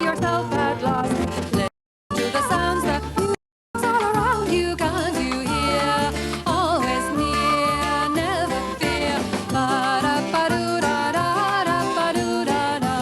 yourself at last. Listen to the sounds that all around you. Can't you hear? Always near, never fear. Ba-da-ba-doo-da-da-da-ba-doo-da-da.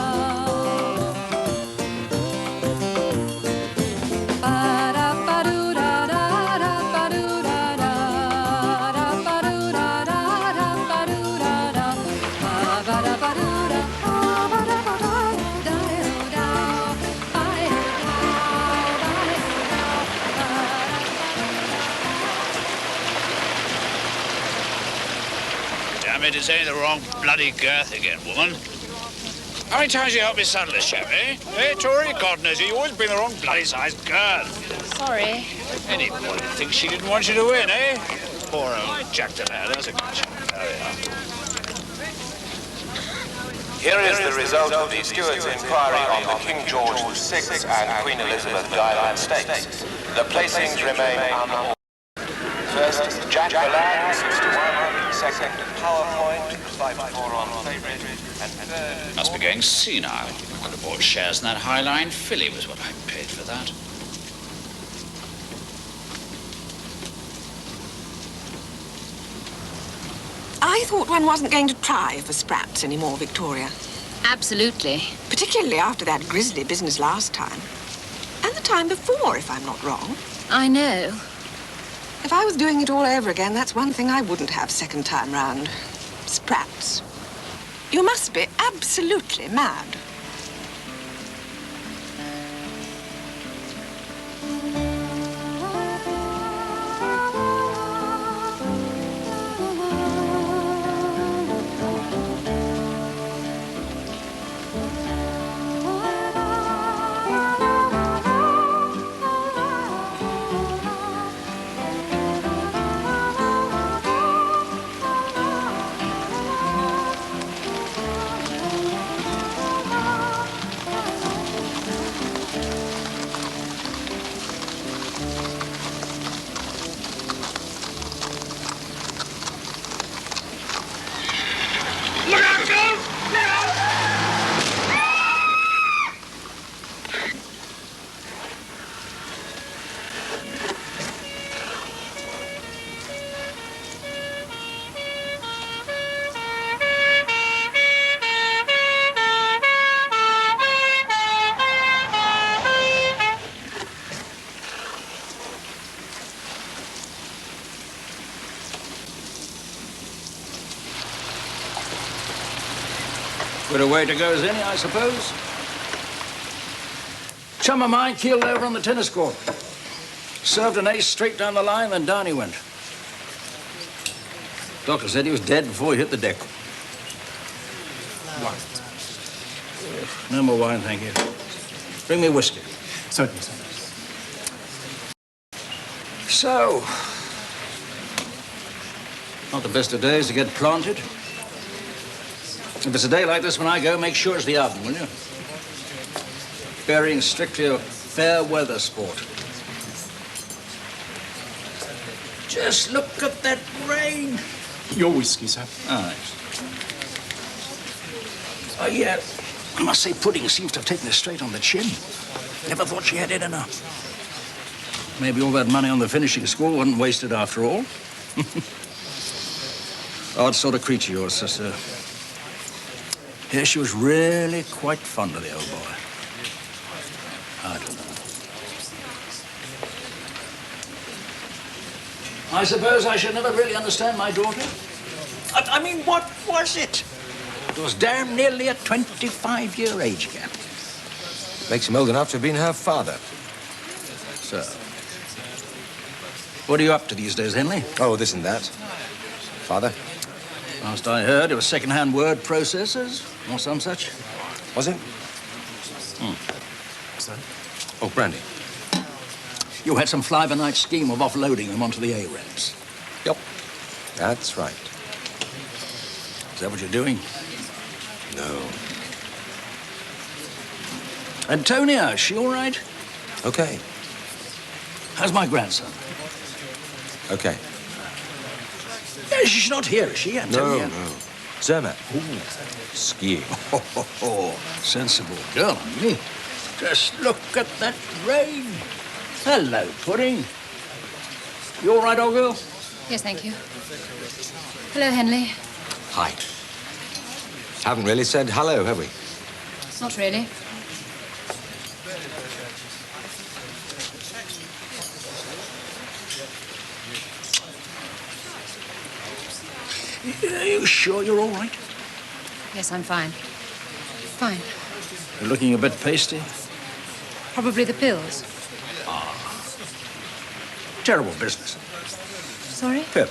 Damn it, it's only the wrong bloody girth again, woman. How many times you helped me saddle this chap, eh? Eh, Tori? God knows you always bring the wrong bloody size girth. Sorry. Anybody thinks she didn't want you to win, eh? Poor old Jack the Lad, that's a good shot. There we are. Here is the result of the steward's inquiry on the King George VI and Queen Elizabeth Guideline Stakes. The placings remain unaltered. First, Jack the Lad, 6-1. Second, PowerPoint, 5-4 on favourite. And third... Must be going senile. I could have bought shares in that Highline filly was what I paid for that. I thought one wasn't going to try for sprats anymore, Victoria. Absolutely. Particularly after that grisly business last time. And the time before, if I'm not wrong. I know. If I was doing it all over again, that's one thing I wouldn't have second time round. Sprats. You must be absolutely mad. Good a way to go as any, I suppose. Chum of mine keeled over on the tennis court. Served an ace straight down the line, then down he went. Doctor said he was dead before he hit the deck. Wine. No more wine, thank you. Bring me whiskey. Certainly, sir. So, not the best of days to get planted. If it's a day like this when I go, make sure it's the oven, will you? Burying strictly a fair weather sport. Just look at that rain. Your whiskey, sir. Oh, thanks. Oh, yeah. I must say, Pudding seems to have taken it straight on the chin. Never thought she had it enough. Maybe all that money on the finishing school wasn't wasted after all. Odd sort of creature, yours, sister. Yeah, she was really quite fond of the old boy. I don't know. I suppose I should never really understand my daughter. I mean, what was it? It was damn nearly a 25-year age gap. Makes him old enough to have been her father. So, what are you up to these days, Henley? Oh, this and that. Father? Last I heard, it was second-hand word processors or some such. Was it? Sir? Oh, brandy. You had some fly-by-night scheme of offloading them onto the A-ramps. Yep. That's right. Is that what you're doing? No. Antonia, is she all right? Okay. How's my grandson? Okay. Yeah, she's not here, is she, Antonia? No. Zermatt. Skiing. Sensible girl, me. Just look at that rain. Hello, Pudding. You all right, old girl? Yes, thank you. Hello, Henley. Hi. Haven't really said hello, have we? Not really. Are you sure you're all right? Yes, I'm fine. Fine. You're looking a bit pasty. Probably the pills. Terrible business. Sorry? Pip.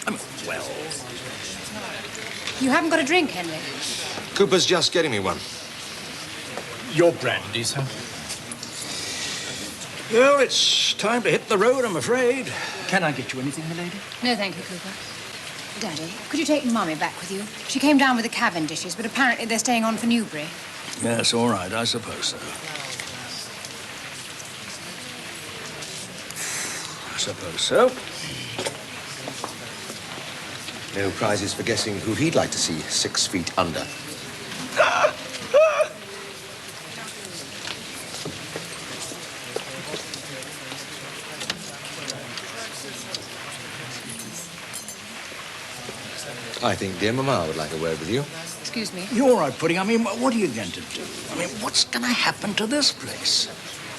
I mean, well, You haven't got a drink, Henley? Cooper's just getting me one. Your brandy, sir. well, it's time to hit the road, I'm afraid. Can I get you anything, milady? No, thank you, Cooper. Daddy, could you take Mummy back with you? She came down with the Cavendishes, but apparently they're staying on for Newbury. Yes, all right, I suppose so. I suppose so. No prizes for guessing who he'd like to see 6 feet under. I think dear Mama would like a word with you. Excuse me. You're all right, Pudding. I mean, what are you going to do? I mean, what's going to happen to this place?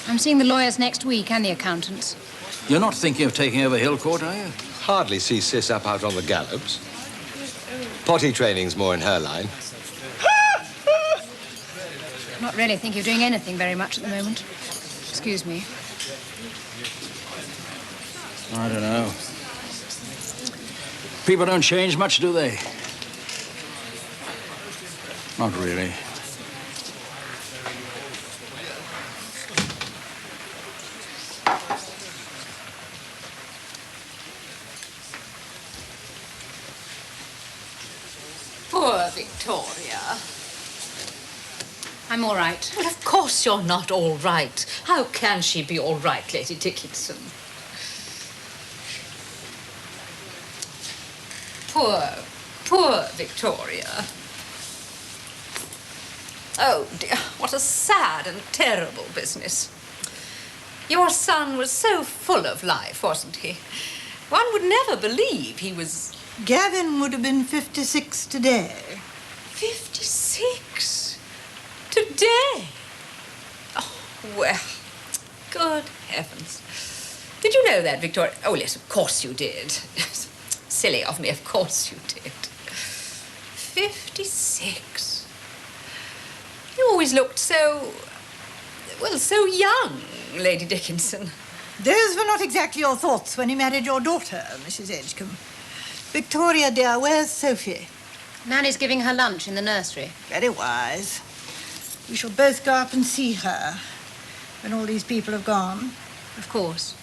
I'm seeing the lawyers next week and the accountants. You're not thinking of taking over Hill Court, are you? Hardly see Sis up out on the gallops. Potty training's more in her line. Not really thinking of doing anything very much at the moment. Excuse me. I don't know. People don't change much, do they? Not really. Poor Victoria. I'm all right. Well, of course you're not all right. How can she be all right, Lady Dickinson? Poor Victoria. Oh, dear, what a sad and terrible business. Your son was so full of life, wasn't he? One would never believe he was... Gavin would have been 56 today. 56? Today? Oh, well, good heavens. Did you know that, Victoria? Oh, yes, of course you did. Silly of me, of course you did. 56. You always looked so... well, so young, Lady Dickinson. Those were not exactly your thoughts when you married your daughter, Mrs. Edgecombe. Victoria, dear, where's Sophie? Nanny's giving her lunch in the nursery. Very wise. We shall both go up and see her when all these people have gone. Of course.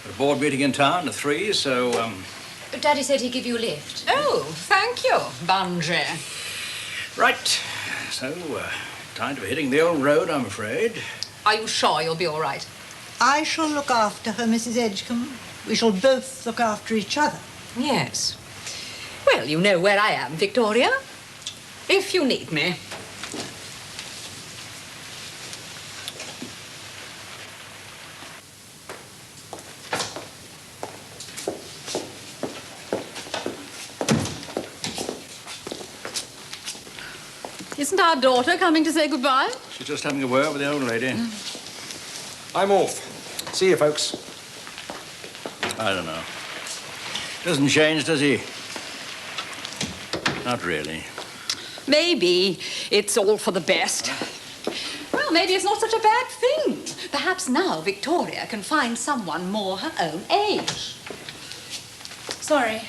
A board meeting in town at 3, so, But Daddy said he'd give you a lift. Oh, thank you, Bungie. Right. So, time to be hitting the old road, I'm afraid. Are you sure you'll be all right? I shall look after her, Mrs. Edgecombe. We shall both look after each other. Yes. Well, you know where I am, Victoria. If you need me. Isn't our daughter coming to say goodbye? She's just having a word with the old lady. I'm off. See you, folks. I don't know. Doesn't change, does he? Not really. Maybe it's all for the best. Well, maybe it's not such a bad thing. Perhaps now Victoria can find someone more her own age. Sorry.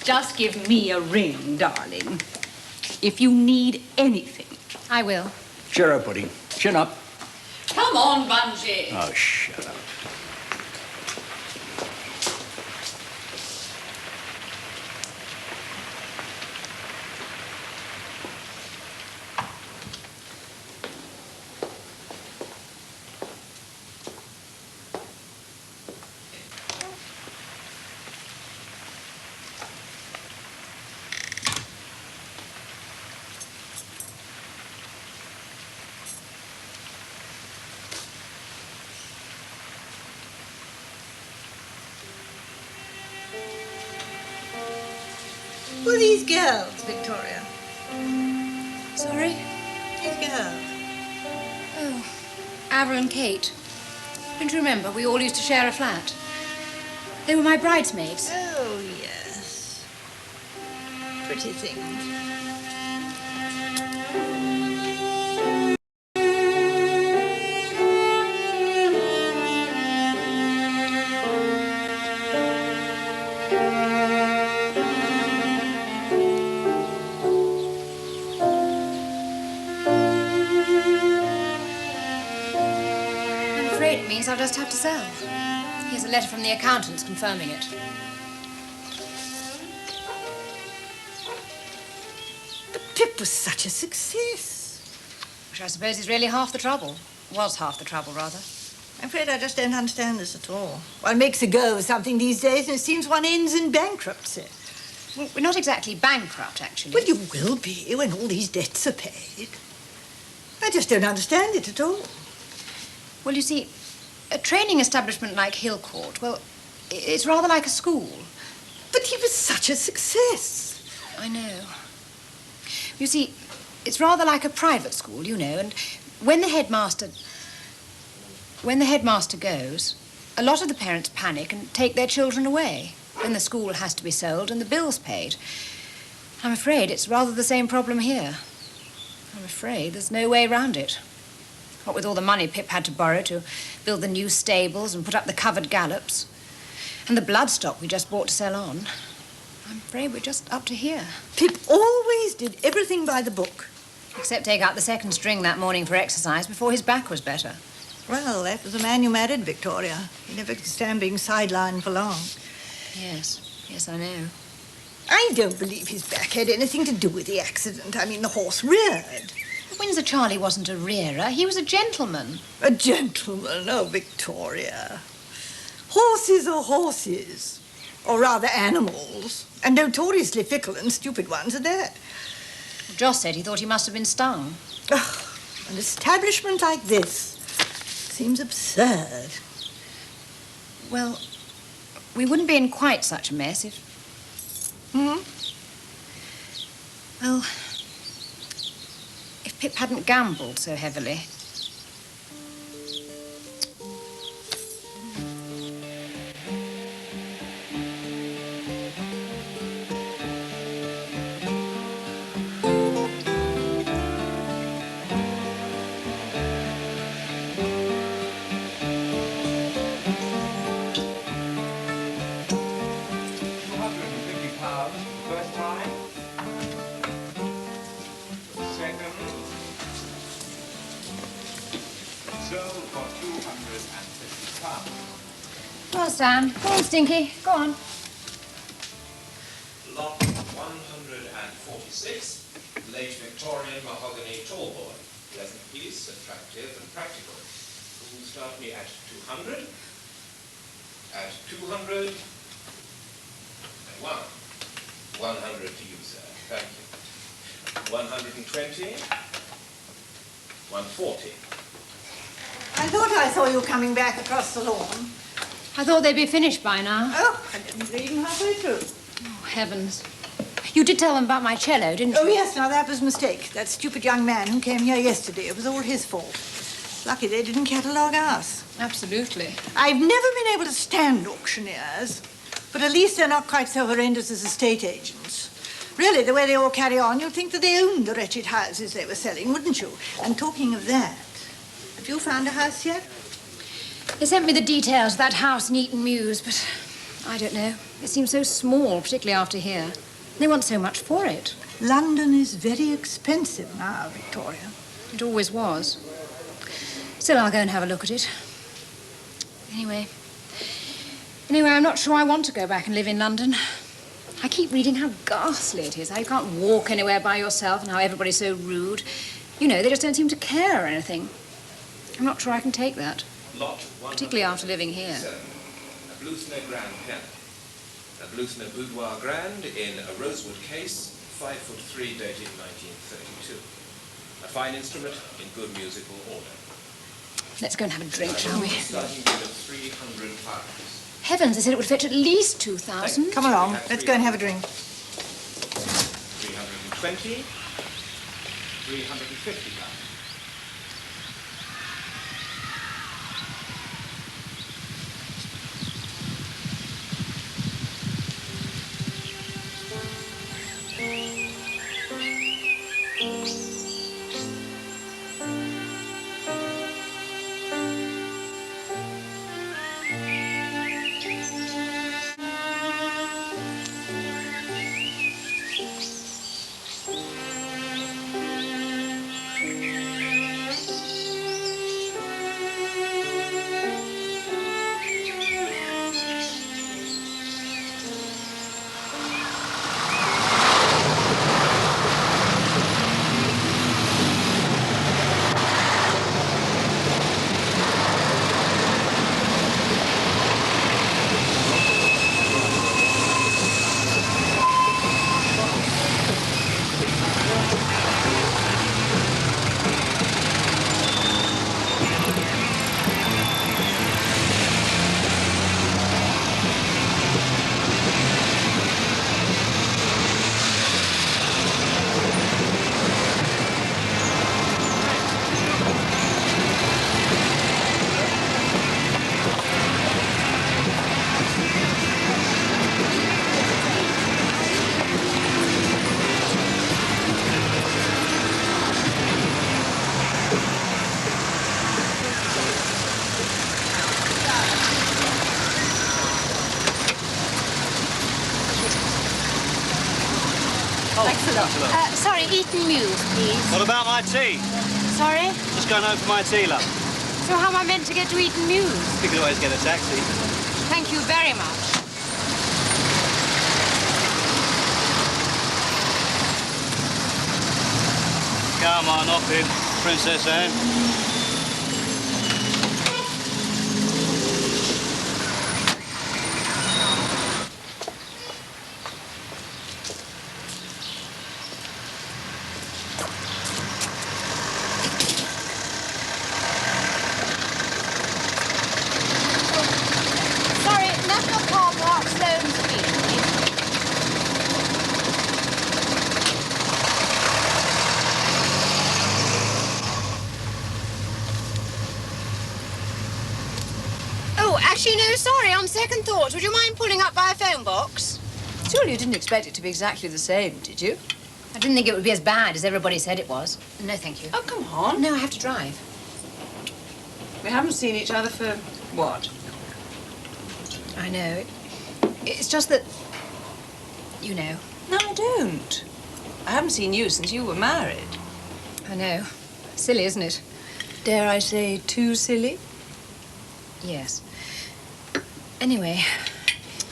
Just give me a ring, darling. If you need anything. I will. Cheer up, Pudding. Chin up. Come on, Bungie. Oh, shut up. Well, these girls, Victoria. Sorry? These girls. Oh, Avril and Kate. Don't you remember? We all used to share a flat. They were my bridesmaids. Oh, yes. Pretty things. I'm afraid it means I'll just have to sell. Here's a letter from the accountants confirming it. But Pip was such a success. Which I suppose is really half the trouble. Was half the trouble, rather. I'm afraid I just don't understand this at all. One makes a go of something these days and it seems one ends in bankruptcy. Well, we're not exactly bankrupt, actually. Well, you will be when all these debts are paid. I just don't understand it at all. Well, you see, a training establishment like Hillcourt, well, it's rather like a school. But he was such a success. I know. You see, it's rather like a private school, you know, and when the headmaster goes, a lot of the parents panic and take their children away. Then the school has to be sold and the bills paid. I'm afraid it's rather the same problem here. I'm afraid there's no way round it. What with all the money Pip had to borrow to build the new stables and put up the covered gallops, and the bloodstock we just bought to sell on, I'm afraid we're just up to here. Pip always did everything by the book. Except take out the second string that morning for exercise before his back was better. Well, that was the man you married, Victoria. He never could stand being sidelined for long. Yes, I know. I don't believe his back had anything to do with the accident. I mean, the horse reared. Windsor Charlie wasn't a rearer. He was a gentleman. A gentleman? Oh, Victoria. Horses are horses. Or rather, animals. And notoriously fickle and stupid ones at that. Joss said he thought he must have been stung. Oh, an establishment like this seems absurd. Well, we wouldn't be in quite such a mess if... Well, if Pip hadn't gambled so heavily. Well, Sam, go on, Stinky. Go on. Lot 146, late Victorian mahogany tallboy. Pleasant piece, attractive and practical. Who'll start me at 200? At 200? And 100 to you, sir. Thank you. 120? 140. I thought I saw you coming back across the lawn. I thought they'd be finished by now. Oh, I didn't read them halfway through. Oh, heavens. You did tell them about my cello, didn't you? Oh, yes, now that was a mistake. That stupid young man who came here yesterday, it was all his fault. Lucky they didn't catalogue us. Absolutely. I've never been able to stand auctioneers, but at least they're not quite so horrendous as estate agents. Really, the way they all carry on, you'd think that they owned the wretched houses they were selling, wouldn't you? And talking of that, have you found a house yet? They sent me the details of that house in Eton Mews, but I don't know. It seems so small, particularly after here. They want so much for it. London is very expensive now, Victoria. It always was. Still, I'll go and have a look at it. Anyway, I'm not sure I want to go back and live in London. I keep reading how ghastly it is, how you can't walk anywhere by yourself and how everybody's so rude. You know, they just don't seem to care or anything. I'm not sure I can take that. Particularly after living here. A Bluthner Grand piano. A Bluthner Boudoir Grand in a rosewood case, 5'3", dated 1932. A fine instrument in good musical order. Let's go and have a drink, shall we? Starting bid of £300. Heavens, they said it would fetch at least 2,000. Come along, let's go and have a drink. 320, 350 pounds. Sorry, Eton Mews, please. What about my tea? Sorry? Just going home for my tea, love. So how am I meant to get to Eton Mews? You could always get a taxi. Thank you very much. Come on, off in, Princess Anne. Actually, no, sorry, on second thoughts, would you mind pulling up by a phone box? Surely you didn't expect it to be exactly the same, did you? I didn't think it would be as bad as everybody said it was. No, thank you. Oh, come on. No, I have to drive. We haven't seen each other for what? I know. It's just that, you know. No, I don't. I haven't seen you since you were married. I know. Silly, isn't it? Dare I say too silly? Yes. Anyway.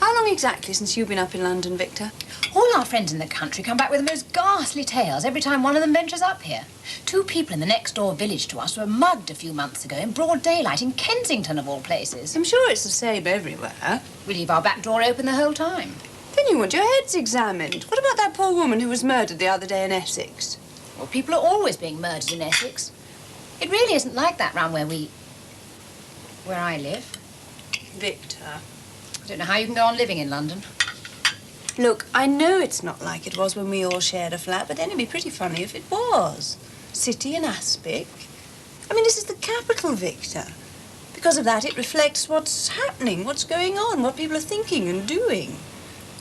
How long exactly since you've been up in London, Victor? All our friends in the country come back with the most ghastly tales every time one of them ventures up here. 2 people in the next door village to us were mugged a few months ago in broad daylight in Kensington, of all places. I'm sure it's the same everywhere. We leave our back door open the whole time. Then you want your heads examined. What about that poor woman who was murdered the other day in Essex? Well, people are always being murdered in Essex. It really isn't like that round where I live. Victor. I don't know how you can go on living in London. Look, I know it's not like it was when we all shared a flat, but then it'd be pretty funny if it was. City and aspic. I mean, this is the capital, Victor. Because of that, it reflects what's happening, what's going on, what people are thinking and doing.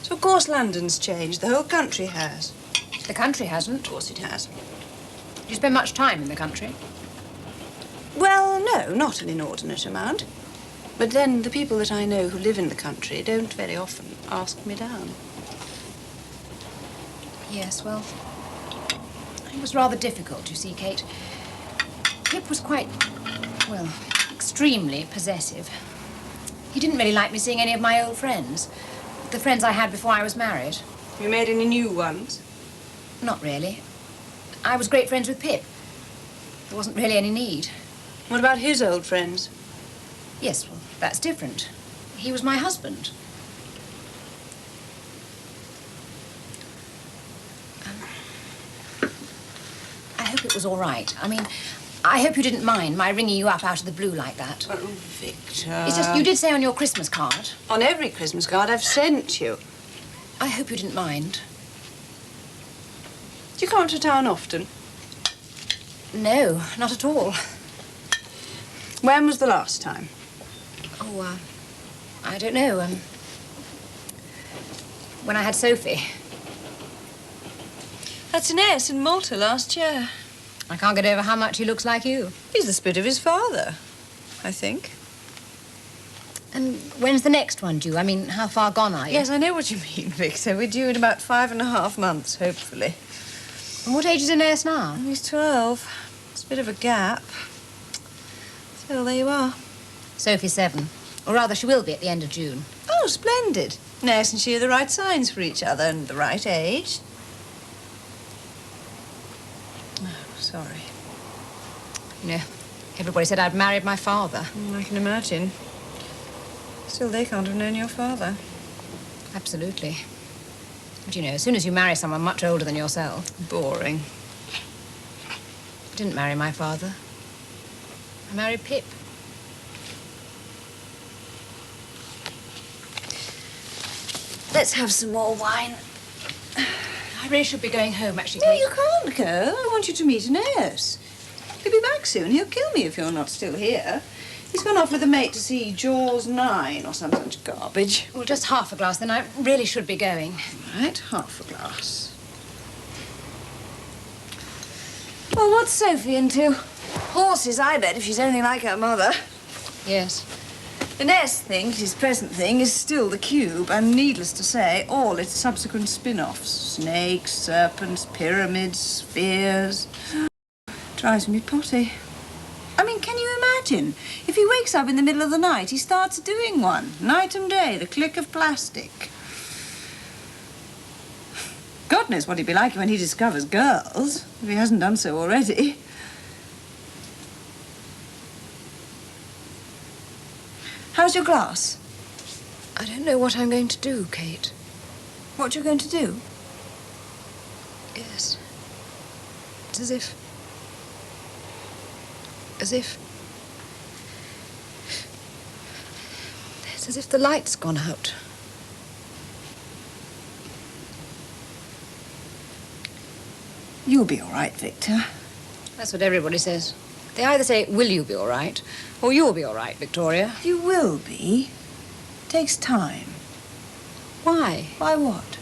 So, of course, London's changed. The whole country has. The country hasn't. Of course it has. Do you spend much time in the country? Well, no, not an inordinate amount. But then the people that I know who live in the country don't very often ask me down. Yes, well, it was rather difficult, you see, Kate. Pip was quite, well, extremely possessive. He didn't really like me seeing any of my old friends, the friends I had before I was married. You made any new ones? Not really. I was great friends with Pip. There wasn't really any need. What about his old friends? Yes, well, that's different. He was my husband. I hope it was all right. I mean, I hope you didn't mind my ringing you up out of the blue like that. Oh, Victor. It's just, you did say on your Christmas card. On every Christmas card I've sent you. I hope you didn't mind. Do you come to town often? No, not at all. When was the last time? Oh, I don't know. When I had Sophie. That's an S in Malta last year. I can't get over how much he looks like you. He's the spit of his father, I think. And when's the next one due? I mean, how far gone are you? Yes, I know what you mean, Victor. We're due in about 5.5 months, hopefully. And what age is Aeneas now? He's 12. It's a bit of a gap. Still, there you are. Sophie's 7. Or rather, she will be at the end of June. Oh, splendid. Nurse and she are the right signs for each other and the right age. Oh, sorry. You know, everybody said I'd married my father. I can imagine. Still, they can't have known your father. Absolutely. But you know, as soon as you marry someone much older than yourself... Boring. I didn't marry my father. I married Pip. Let's have some more wine. I really should be going home, actually, No, Kate. you can't go. I want you to meet Aeneas. He'll be back soon. He'll kill me if you're not still here. He's gone off with a mate to see Jaws 9 or some such garbage. Well, just half a glass, then I really should be going. Right, half a glass. Well, what's Sophie into? Horses, I bet, if she's anything like her mother. Yes. Aeneas thinks his present thing is still the cube, and needless to say, all its subsequent spin-offs. Snakes, serpents, pyramids, spheres. Drives me potty. I mean, can you imagine? If he wakes up in the middle of the night, he starts doing one. Night and day, the click of plastic. God knows what he'd be like when he discovers girls, if he hasn't done so already. How's your glass? I don't know what I'm going to do, Kate. What you're going to do? Yes. It's as if... It's as if the light's gone out. You'll be all right, Victor. That's what everybody says. They either say, will you be all right, or you'll be all right, Victoria. You will be. Takes time. Why? Why what?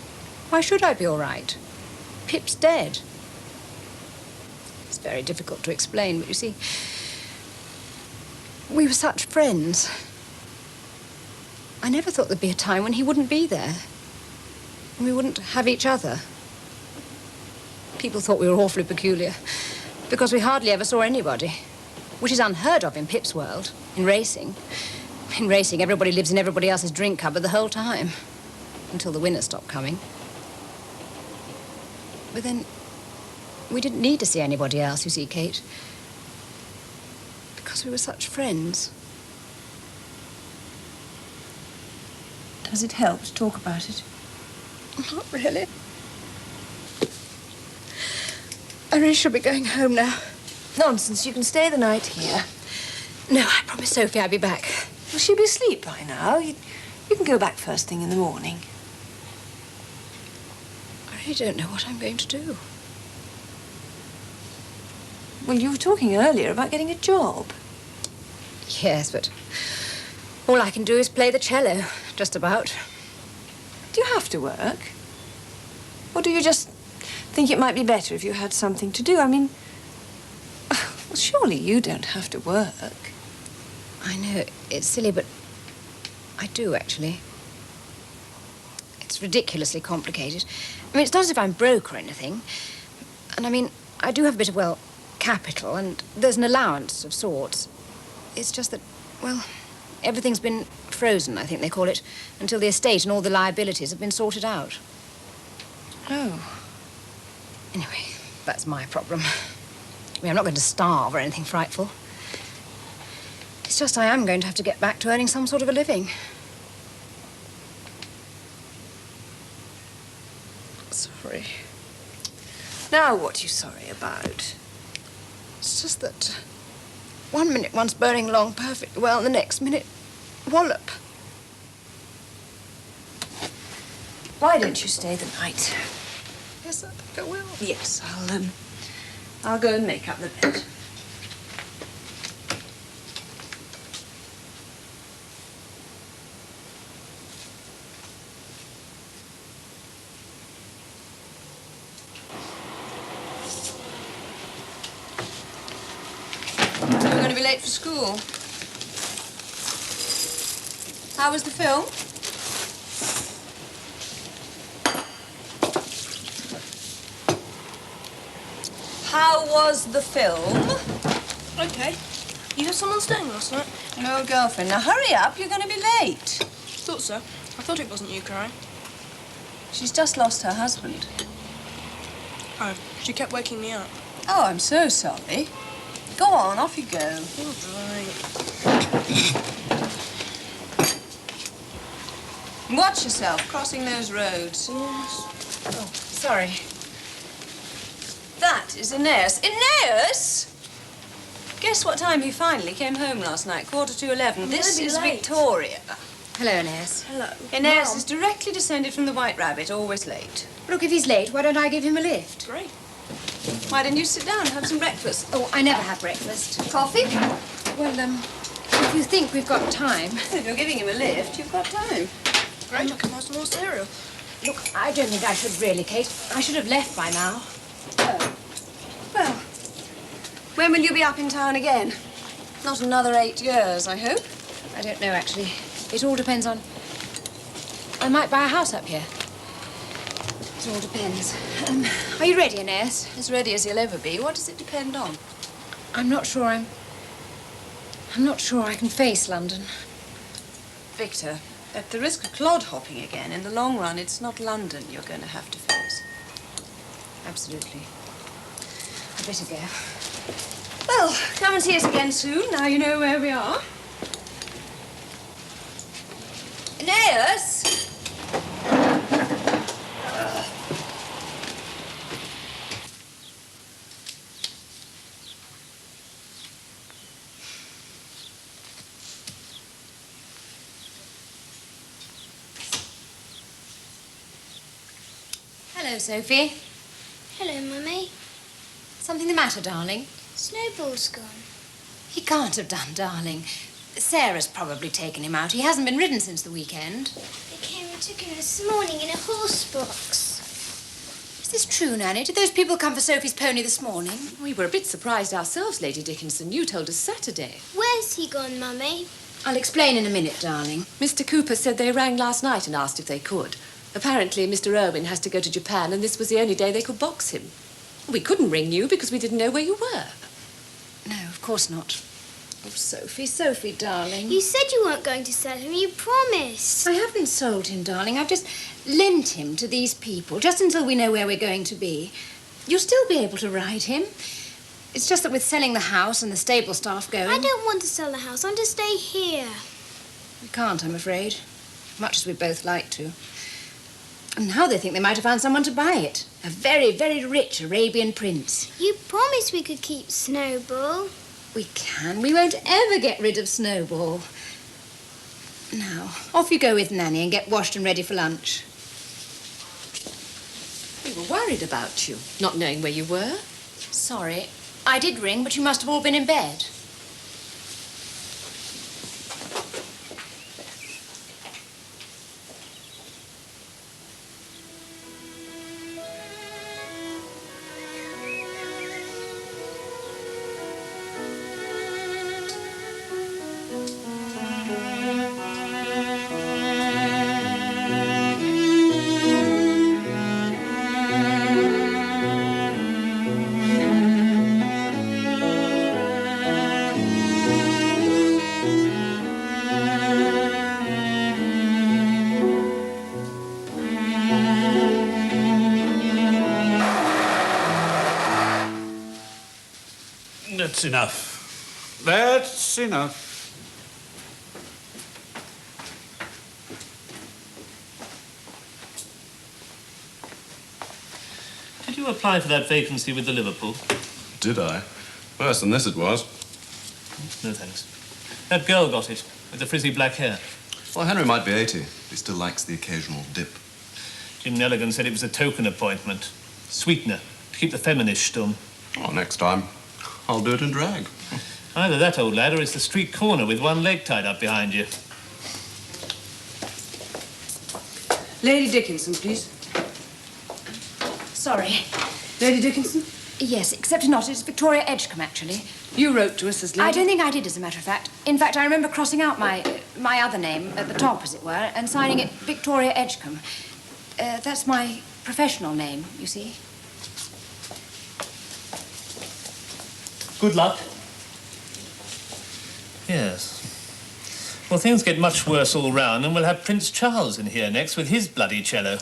Why should I be all right? Pip's dead. It's very difficult to explain, but you see, we were such friends. I never thought there'd be a time when he wouldn't be there. And we wouldn't have each other. People thought we were awfully peculiar because we hardly ever saw anybody, which is unheard of in Pip's world, in racing. In racing, everybody lives in everybody else's drink cupboard the whole time, until the winners stop coming. But then, we didn't need to see anybody else, you see, Kate, because we were such friends. Does it help to talk about it? Not really. I really should be going home now. Nonsense, you can stay the night here. No, I promised Sophie I'd be back. Will she be asleep by now? You can go back first thing in the morning. I really don't know what I'm going to do. Well, you were talking earlier about getting a job. Yes, but all I can do is play the cello, just about. Do you have to work? Or do you just think it might be better if you had something to do? I mean, well, surely you don't have to work. I know, it's silly, but I do, actually. It's ridiculously complicated. I mean, it's not as if I'm broke or anything. And I mean, I do have a bit of, well, capital, and there's an allowance of sorts. It's just that, well, everything's been frozen, I think they call it, until the estate and all the liabilities have been sorted out. Oh. Anyway, that's my problem. I mean, I'm not going to starve or anything frightful. It's just I am going to have to get back to earning some sort of a living. Sorry. Now, what are you sorry about? It's just that 1 minute one's burning along perfectly well, and the next minute, wallop. Why don't you stay the night? Yes, I think I will. Yes, I'll go and make up the bed. You're going to be late for school. How was the film? How was the film? Okay. You had someone staying last night? An old girlfriend. Now hurry up, you're going to be late. Thought so. I thought it wasn't you crying. She's just lost her husband. Oh, she kept waking me up. Oh, I'm so sorry. Go on, off you go. All right. Watch yourself, crossing those roads. Yes. Oh, sorry. That is Aeneas. Aeneas! Guess what time he finally came home last night? 11:15. This be is late. Victoria. Hello, Aeneas. Hello. Aeneas Mum. is directly descended from the White Rabbit, always late. Look, if he's late, why don't I give him a lift? Great. Why don't you sit down and have some breakfast? Oh, I never have breakfast. Coffee? Well, if you think we've got time... If you're giving him a lift, you've got time. Great. I can have some more cereal. Look, I don't think I should really, Kate. I should have left by now. Oh. Well, when will you be up in town again? Not another 8 years, I hope. I don't know, actually. It all depends on... I might buy a house up here. It all depends. Are you ready, Aeneas? As ready as he'll ever be. What does it depend on? I'm not sure I'm not sure I can face London. Victor, at the risk of clod-hopping again, in the long run, it's not London you're going to have to face. Absolutely. I'd better go. Well, come and see us again soon, now you know where we are. Aeneas! Hello, Sophie. Hello, Mummy. Something the matter, darling? Snowball's gone. He can't have done, darling. Sarah's probably taken him out. He hasn't been ridden since the weekend. They came and took him this morning in a horse box. Is this true, Nanny? Did those people come for Sophie's pony this morning? We were a bit surprised ourselves, Lady Dickinson. You told us Saturday. Where's he gone, Mummy? I'll explain in a minute, darling. Mr. Cooper said they rang last night and asked if they could. Apparently, Mr. Irwin has to go to Japan, and this was the only day they could box him. We couldn't ring you because we didn't know where you were. No, of course not. Oh, Sophie, darling. You said you weren't going to sell him. You promised. I haven't sold him, darling. I've just lent him to these people, just until we know where we're going to be. You'll still be able to ride him. It's just that with selling the house and the stable staff going... I don't want to sell the house. I want to stay here. We can't, I'm afraid. Much as we'd both like to. And now they think they might have found someone to buy it. A very, very rich Arabian prince. You promised we could keep Snowball. We can. We won't ever get rid of Snowball. Now, off you go with Nanny and get washed and ready for lunch. We were worried about you, not knowing where you were. Sorry. I did ring, but you must have all been in bed. That's enough. That's enough. Did you apply for that vacancy with the Liverpool? Did I? Worse than this it was. No, thanks. That girl got it, with the frizzy black hair. Well, Henry might be 80. He still likes the occasional dip. Jim Nelligan said it was a token appointment. Sweetener, to keep the feminist stum. Oh, next time, I'll do it in drag. Either that, old lad, or it's the street corner with one leg tied up behind you. Lady Dickinson, please. Sorry. Lady Dickinson? Yes, except not. It's Victoria Edgecombe, actually. You wrote to us as Lady... I don't think I did, as a matter of fact. In fact, I remember crossing out my other name at the top, as it were, and signing it Victoria Edgecombe. That's my professional name, you see. Good luck. Yes. Well, things get much worse all round, and we'll have Prince Charles in here next with his bloody cello.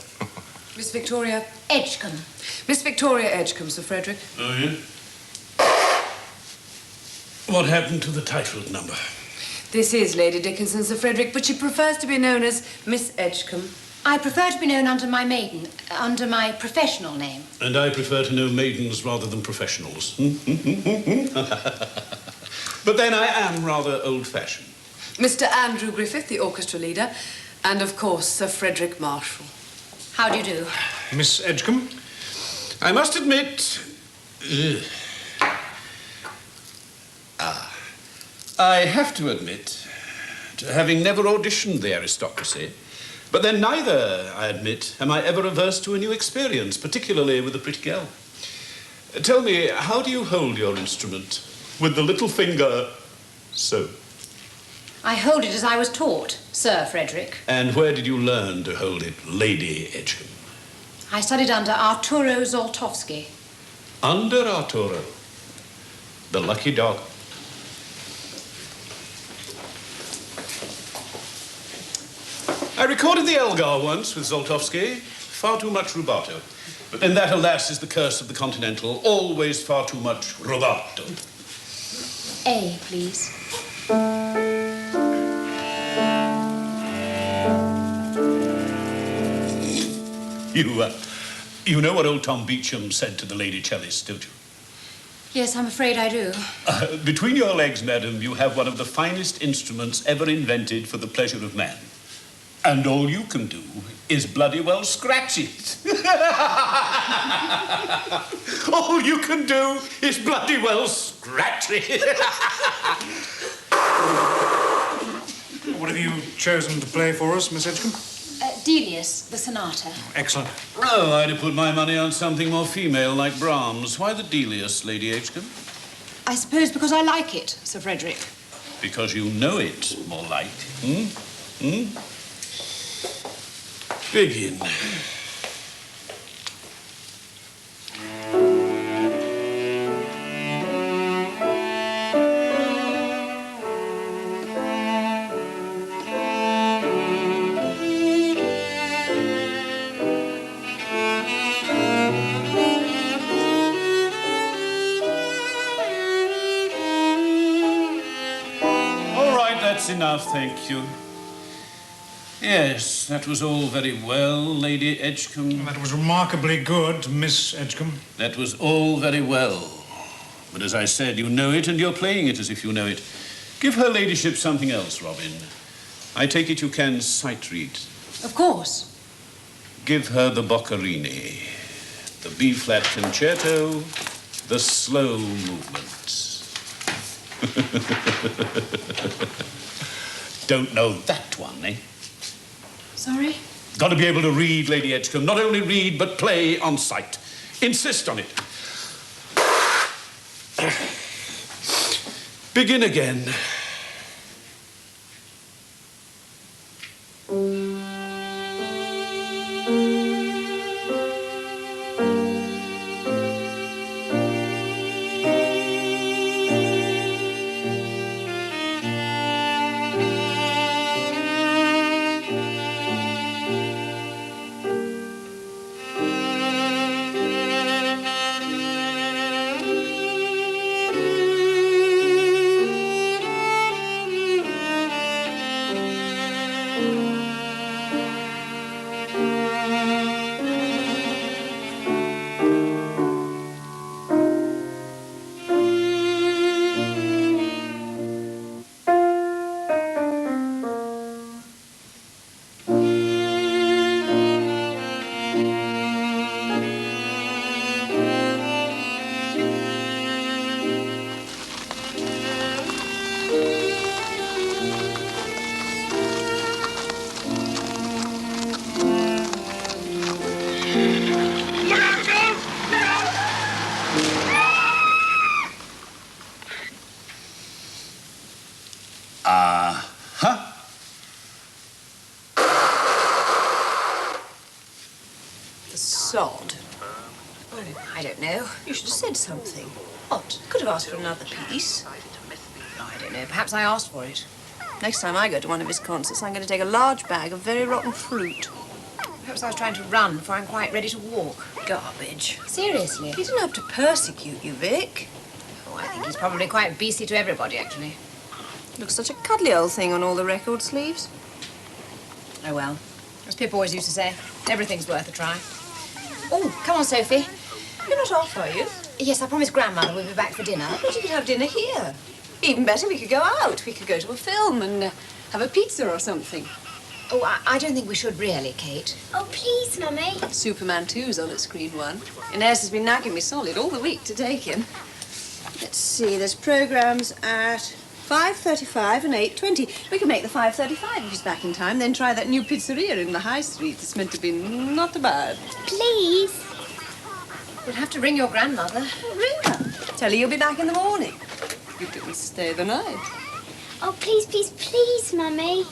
Miss Victoria... Edgecombe. Miss Victoria Edgecombe, Sir Frederick. Oh, yeah? What happened to the title number? This is Lady Dickinson, Sir Frederick, but she prefers to be known as Miss Edgecombe. I prefer to be known under my professional name. And I prefer to know maidens rather than professionals. But then I am rather old-fashioned. Mr. Andrew Griffith, the orchestra leader, and, of course, Sir Frederick Marshall. How do you do? Miss Edgecombe, I must admit... I have to admit to having never auditioned the aristocracy, but then neither, I admit, am I ever averse to a new experience, particularly with a pretty girl. Tell me, how do you hold your instrument? With the little finger, so. I hold it as I was taught, Sir Frederick. And where did you learn to hold it, Lady Edgecombe? I studied under Arturo Zoltowski. Under Arturo, the lucky dog. I recorded the Elgar once with Zoltowski. Far too much rubato. But then that, alas, is the curse of the Continental. Always far too much rubato. A, please. You know what old Tom Beecham said to the lady cellist, don't you? Yes, I'm afraid I do. Between your legs, madam, you have one of the finest instruments ever invented for the pleasure of man. And all you can do is bloody well scratch it. All you can do is bloody well scratch it. What have you chosen to play for us, Miss Edgecombe? Delius, the sonata. Excellent. Oh, I'd have put my money on something more female like Brahms. Why the Delius, Lady Edgecombe? I suppose because I like it, Sir Frederick. Because you know it, more like. Begin. That's enough, thank you. Yes, that was all very well, Lady Edgecombe. That was remarkably good, Miss Edgecombe. That was all very well. But as I said, you know it, and you're playing it as if you know it. Give her ladyship something else, Robin. I take it you can sight read. Of course. Give her the Boccherini, the B-flat concerto, the slow movements. Don't know that one, eh? Sorry? Got to be able to read, Lady Edgecombe. Not only read, but play on sight. Insist on it. Begin again. I don't know. You should have said something. What? Could have asked for another piece. Oh, I don't know. Perhaps I asked for it. Next time I go to one of his concerts, I'm going to take a large bag of very rotten fruit. Perhaps I was trying to run before I'm quite ready to walk. Garbage. Seriously? He didn't have to persecute you, Vic. Oh, I think he's probably quite beastly to everybody, actually. Looks such a cuddly old thing on all the record sleeves. Oh, well. As Pip always used to say, everything's worth a try. Oh, come on, Sophie. You're not off, are you? Yes, I promised Grandmother we'd be back for dinner. But you could have dinner here. Even better, we could go out. We could go to a film and have a pizza or something. Oh, I don't think we should really, Kate. Oh, please, Mummy. Superman 2's on at Screen 1. Inez has been nagging me solid all the week to take him. Let's see, there's programmes at 5:35 and 8:20. We can make the 5:35 if he's back in time, then try that new pizzeria in the High Street. It's meant to be not bad. Please. We'll have to ring your grandmother. Ring her. Tell her you'll be back in the morning. You can stay the night. Oh, please, please, please, Mummy.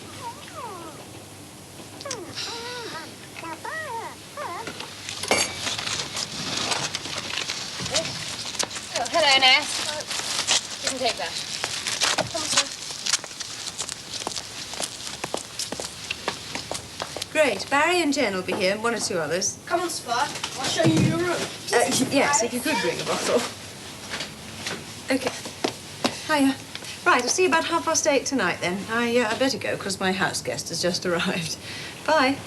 Oh, hello, Ness. You can take that. Come on, sir. Great. Barry and Jen will be here, and one or two others. Come on, Spot. I'll show you your room. Yes, if you could bring a bottle. Okay. Hiya. Right, I'll see you about 8:30 tonight, then. I better go, because my house guest has just arrived. Bye.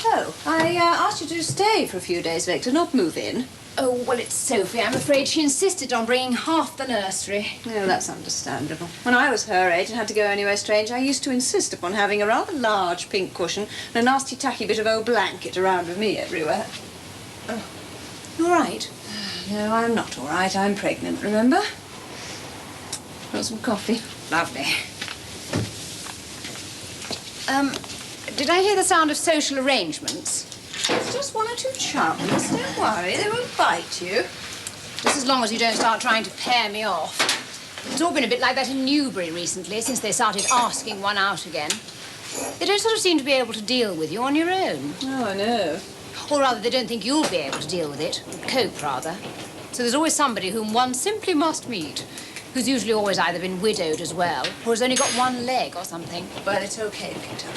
Oh, I asked you to stay for a few days, Victor, not move in. Oh, well, it's Sophie. I'm afraid she insisted on bringing half the nursery. No, that's understandable. When I was her age and had to go anywhere strange, I used to insist upon having a rather large pink cushion and a nasty tacky bit of old blanket around with me everywhere. Oh, you all right? No, I'm not all right. I'm pregnant, remember? Got some coffee. Lovely. Did I hear the sound of social arrangements? It's just one or two chums. Don't worry, they won't bite you. Just as long as you don't start trying to pair me off. It's all been a bit like that in Newbury recently, since they started asking one out again. They don't sort of seem to be able to deal with you on your own. Oh, I know. Or rather, they don't think you'll be able to deal with it. Cope, rather. So there's always somebody whom one simply must meet, who's usually always either been widowed as well, or has only got one leg or something. Well, it's okay, Peter.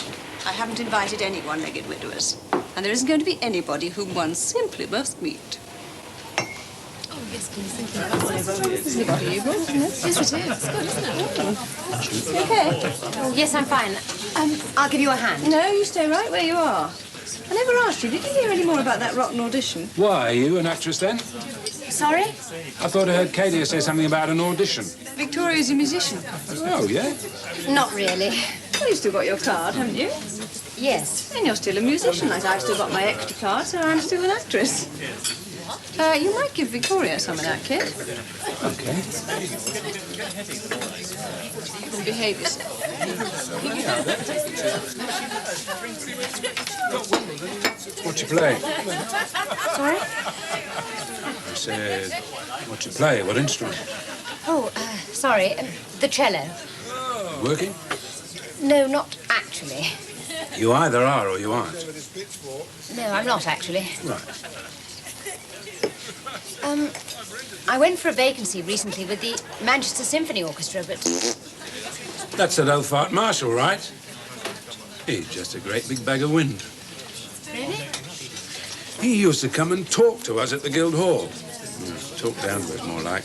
I haven't invited any one-legged widowers. And there isn't going to be anybody whom one simply must meet. Oh, yes, please. This is body you brought, isn't it? Yes, it is. It's good, isn't it? You okay? Oh, yes, I'm fine. I'll give you a hand. No, you stay right where you are. I never asked you, did you hear any more about that rotten audition? Why, are you an actress then? Sorry? I thought I heard Katie say something about an audition. Victoria's a musician. Oh, yeah? Not really. Well, you've still got your card, haven't you? Yes. And you're still a musician, like I've still got my extra card, so I'm still an actress. You might give Victoria some of that, kid. Okay. And behave yourself. What you play? Sorry? I said, what you play? What instrument? Oh, sorry. The cello. Working? No, not actually. You either are or you aren't. No, I'm not actually. Right. I went for a vacancy recently with the Manchester Symphony Orchestra, but... That's that old fart Marshall, right? He's just a great big bag of wind. Really? He used to come and talk to us at the Guildhall. Talk down to us, more like.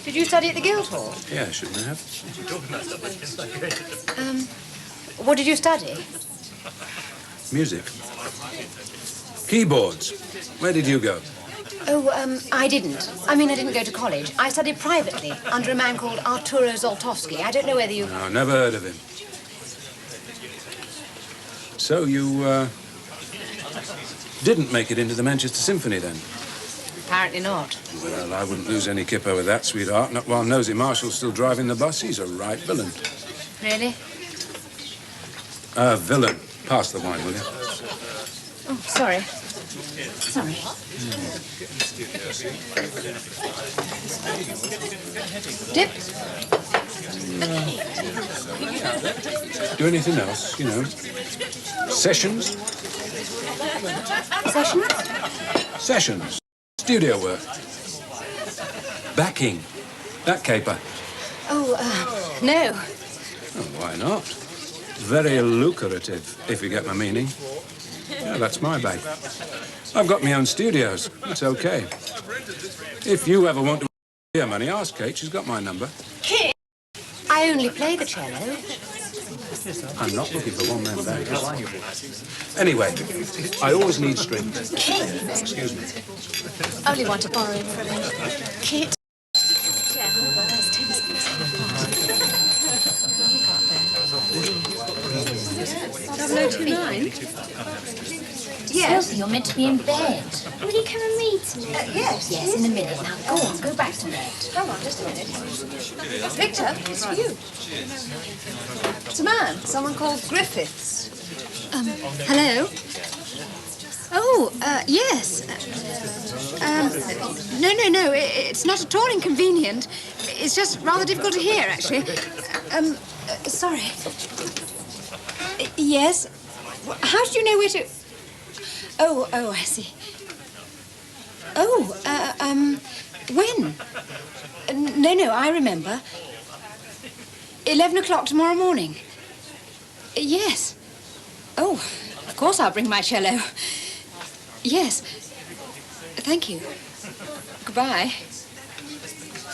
Did you study at the Guildhall? Yeah, shouldn't I have? What did you study? Music. Keyboards. Where did you go? Oh, I didn't. I mean, I didn't go to college. I studied privately under a man called Arturo Zoltowski. I don't know whether you... No, never heard of him. So you, didn't make it into the Manchester Symphony, then? Apparently not. Well, I wouldn't lose any kip over that, sweetheart. Not while Nosy Marshall's still driving the bus. He's a right villain. Really? Villain. Pass the wine, will you? Oh, sorry. Sorry. Dip? Do anything else, you know? Sessions? Sessions? Sessions. Studio work. Backing. That caper. Oh, no. Oh, why not? Very lucrative, if you get my meaning. Yeah, that's my bag. I've got my own studios. It's okay. If you ever want to hear money, ask Kate. She's got my number. Kit? I only play the cello. I'm not looking for one-man band. Anyway, I always need strings. Kit? Excuse me. Only want to borrow it from him. Kit? 0029? Yes. You're meant to be in bed. Will you come and meet me? Yes. Yes, in a minute. Now, go on, go back to bed. Hold on, just a minute. Victor, it's for you. It's a man, someone called Griffiths. Hello? Oh, yes. No, it's not at all inconvenient. It's just rather difficult to hear, actually. Sorry. Yes? How did you know where to... Oh, I see. Oh, when? No, I remember. 11 o'clock tomorrow morning. Yes. Oh, of course I'll bring my cello. Yes. Thank you. Goodbye.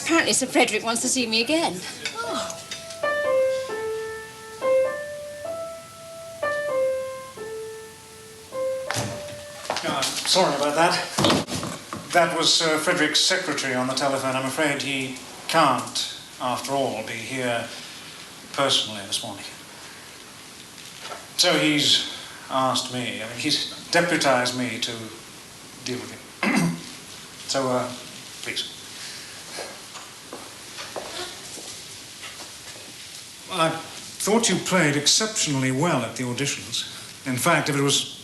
Apparently Sir Frederick wants to see me again. Oh. Sorry about that. That was Sir Frederick's secretary on the telephone. I'm afraid he can't, after all, be here personally this morning. So he's asked me, he's deputized me to deal with him. So, please. I thought you played exceptionally well at the auditions. In fact, if it was...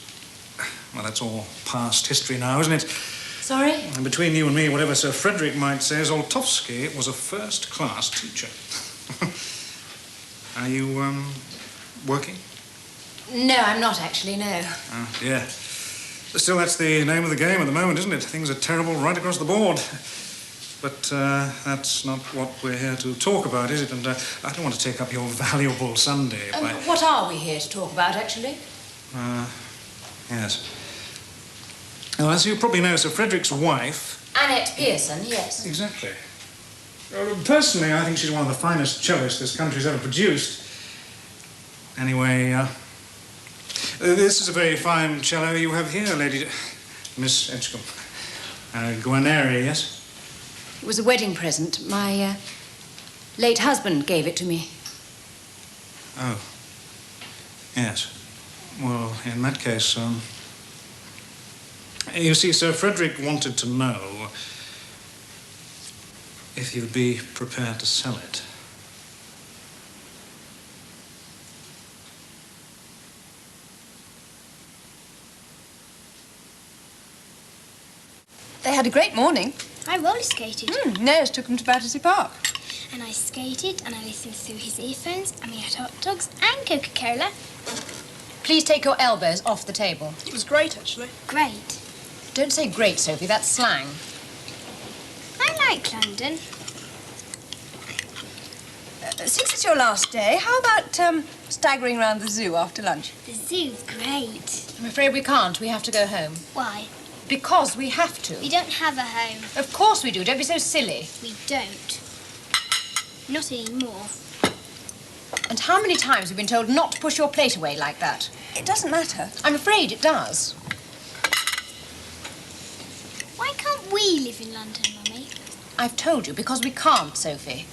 Well, that's all past history now, isn't it? Sorry? And between you and me, whatever Sir Frederick might say, Zoltowski was a first-class teacher. Are you, working? No, I'm not actually, no. Oh, dear. Still, that's the name of the game at the moment, isn't it? Things are terrible right across the board. But that's not what we're here to talk about, is it? And I don't want to take up your valuable Sunday by... What are we here to talk about, actually? Yes. Well, as you probably know, Sir Frederick's wife... Annette Pearson, yes. Exactly. Personally, I think she's one of the finest cellists this country's ever produced. Anyway, this is a very fine cello you have here, Lady... Miss Edgecombe. Guarneri, yes? It was a wedding present. My late husband gave it to me. Oh. Yes. Well, in that case, you see, Sir Frederick wanted to know if you'd be prepared to sell it. They had a great morning. I roller skated. Nares took them to Battersea Park. And I skated, and I listened through his earphones, and we had hot dogs and Coca-Cola. Please take your elbows off the table. It was great, actually. Great. Don't say great, Sophie. That's slang. I like London. Since it's your last day, how about staggering round the zoo after lunch? The zoo's great. I'm afraid we can't. We have to go home. Why? Because we have to. We don't have a home. Of course we do. Don't be so silly. We don't. Not anymore. And how many times have you been told not to push your plate away like that? It doesn't matter. I'm afraid it does. Why can't we live in London, Mummy? I've told you, because we can't, Sophie.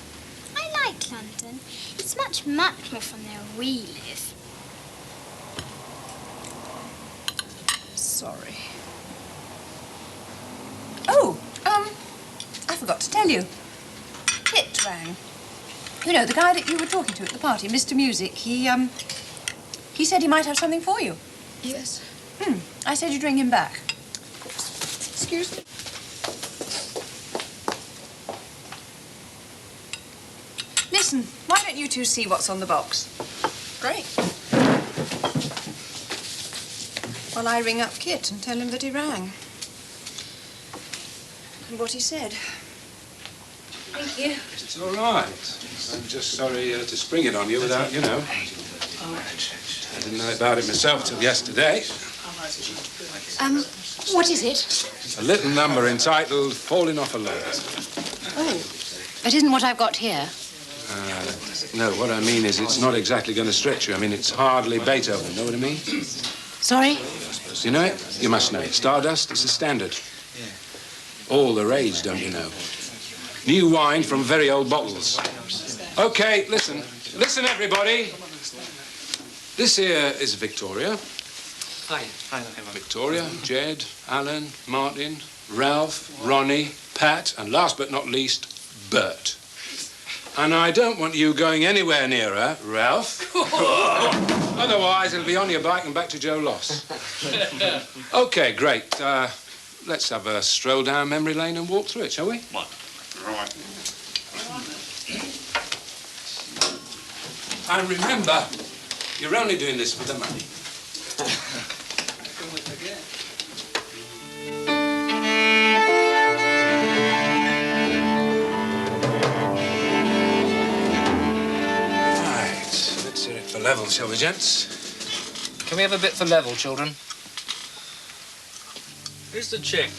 I like London. It's much, much more fun there where we live. Sorry. Oh, I forgot to tell you. Kit rang. You know, the guy that you were talking to at the party, Mr. Music, he said he might have something for you. Yes. I said you'd ring him back. Excuse me. Listen. Listen, why don't you two see what's on the box? Great. Well, I ring up Kit and tell him that he rang. And what he said. Thank you. It's all right. I'm just sorry to spring it on you without, you know. I didn't know about it myself till yesterday. What is it? A little number entitled Falling Off a Log. Oh, it isn't what I've got here. No, what I mean is it's not exactly going to stretch you. I mean, it's hardly Beethoven, know what I mean? Sorry? You know it? You must know it. Stardust, it's a standard. All the rage, don't you know? New wine from very old bottles. Okay, listen. Listen, everybody. This here is Victoria. Hi. Victoria, Jed, Alan, Martin, Ralph, Ronnie, Pat, and last but not least, Bert. And I don't want you going anywhere near her, Ralph. Otherwise, it'll be on your bike and back to Joe Loss. Okay, great. Let's have a stroll down memory lane and walk through it, shall we? Right. And remember, you're only doing this for the money. Right, let's hit it for level, shall we, gents? Can we have a bit for level, children? Who's the chick?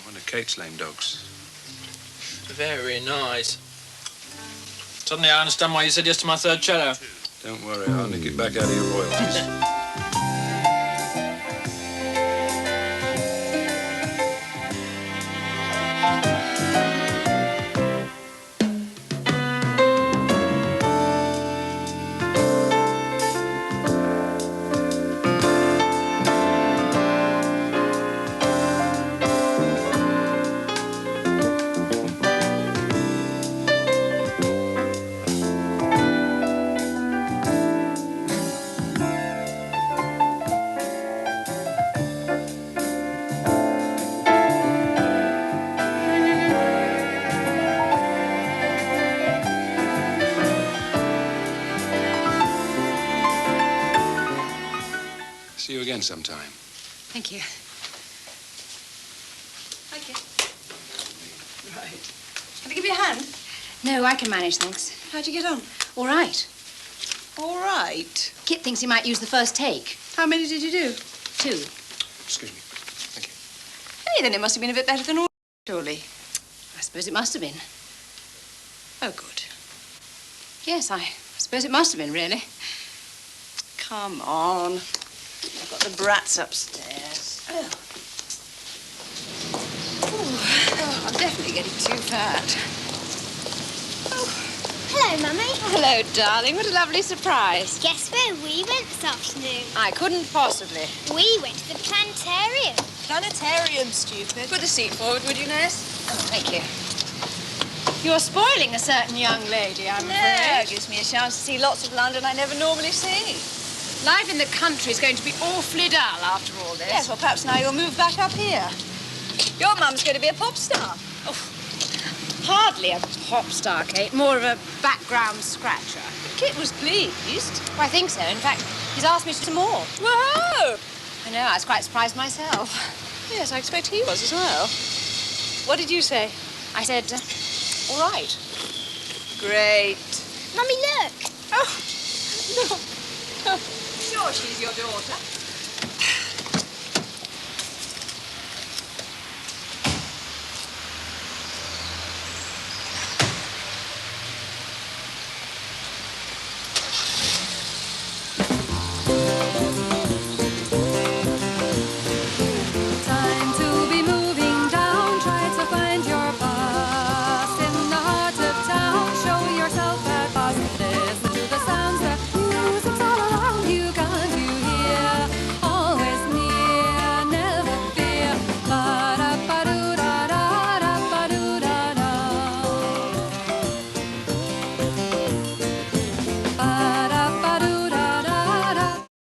One of Kate's lame dogs. Very nice. Suddenly I understand why you said yes to my third cello. Don't worry, I'll nick it back out of your royalties. See you again sometime. Thank you. Thank you. Right. Can I give you a hand? No, I can manage things. How'd you get on? All right. All right. Kit thinks he might use the first take. How many did you do? 2. Excuse me. Thank you. Hey, then it must have been a bit better than all, surely. I suppose it must have been. Oh, good. Yes, I suppose it must have been, really. Come on. I've got the brats upstairs. Oh. Oh, I'm definitely getting too fat. Hello, Mummy. Hello, darling. What a lovely surprise. Guess where we went this afternoon? I couldn't possibly. We went to the planetarium. Planetarium, stupid. Put a seat forward, would you, Nurse? Oh, thank you. You're spoiling a certain young lady, I'm Yeah, afraid. gives me a chance to see lots of London I never normally see. Life in the country is going to be awfully dull after all this. Yes, well, perhaps now you'll move back up here. Your mum's going to be a pop star. Oh, hardly a pop star, Kate. More of a background scratcher. Kit was pleased. Well, I think so. In fact, he's asked me to some more. Whoa! I know, I was quite surprised myself. Yes, I expect he was as well. What did you say? I said, all right. Great. Mummy, look. Oh, no. Sure she's your daughter.